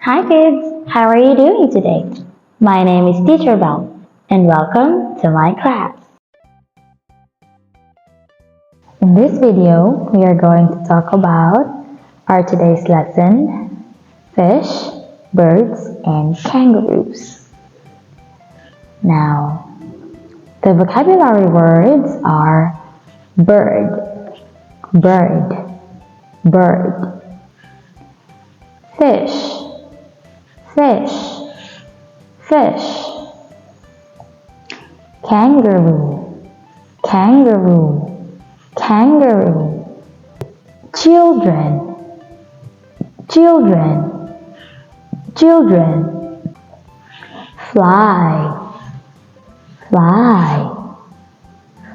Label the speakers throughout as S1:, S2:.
S1: Hi kids, how are you doing today? My name is Teacher Bell and welcome to my class. In this video, we are going to talk about our today's lesson, fish, birds, and kangaroos. Now, the vocabulary words are bird, bird, bird, fish, fish, fish, kangaroo, kangaroo, kangaroo, children, children, children, fly, fly,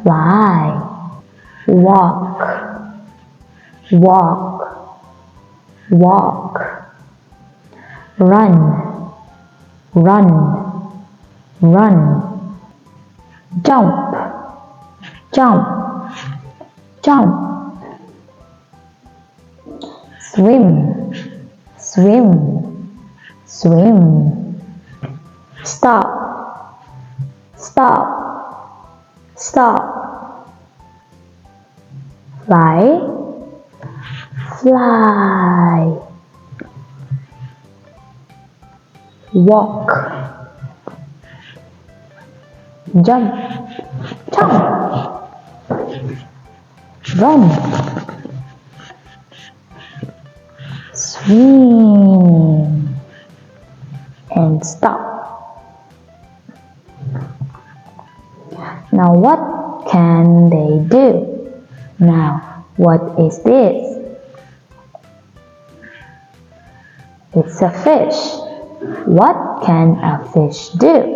S1: fly, walk, walk, walk, run, run, run, jump, jump, jump, swim, swim, swim, stop, stop, stop, fly, fly, walk, jump, jump, run, swim, and stop. Now what can they do? Now what is this? It's a fish. What can a fish do?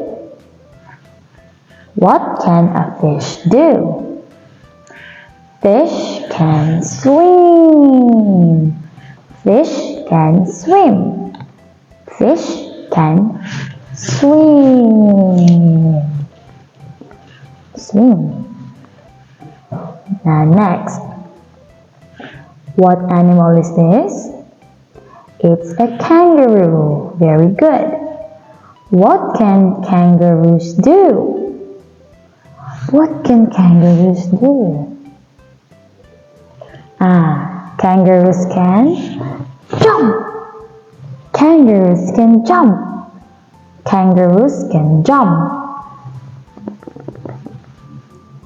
S1: What can a fish do? Fish can swim. Fish can swim. Fish can swim. Swim. Now next. What animal is this? It's a kangaroo. Very good. What can kangaroos do? What can kangaroos do? Kangaroos can jump. Kangaroos can jump. Kangaroos can jump.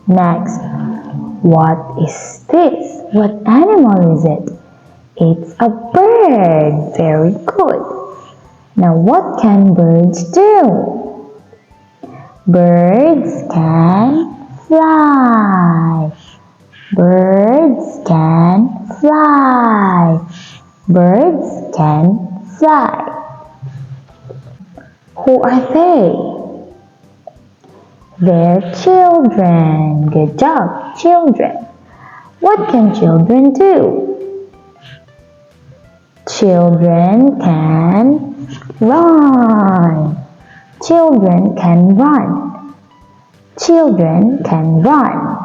S1: Next, what is this? What animal is it? It's a bird. Very good. Now what can birds do? Birds can fly. Birds can fly. Birds can fly. Who are they? They're children. Good job, children. What can children do? Children can run. Children can run. Children can run.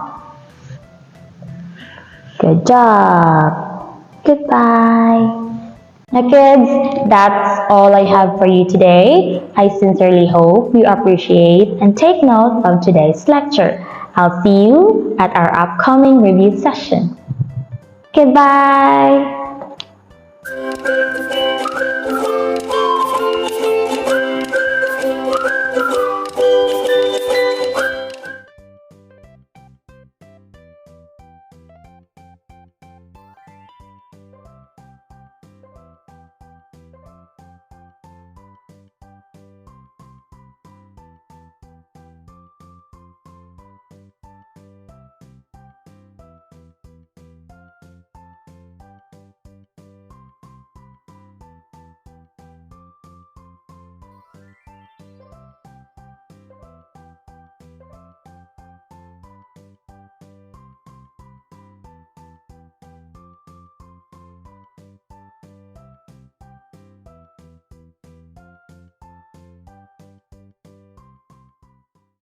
S1: Good job. Goodbye. Now kids, that's all I have for you today. I sincerely hope you appreciate and take note of today's lecture. I'll see you at our upcoming review session. Goodbye.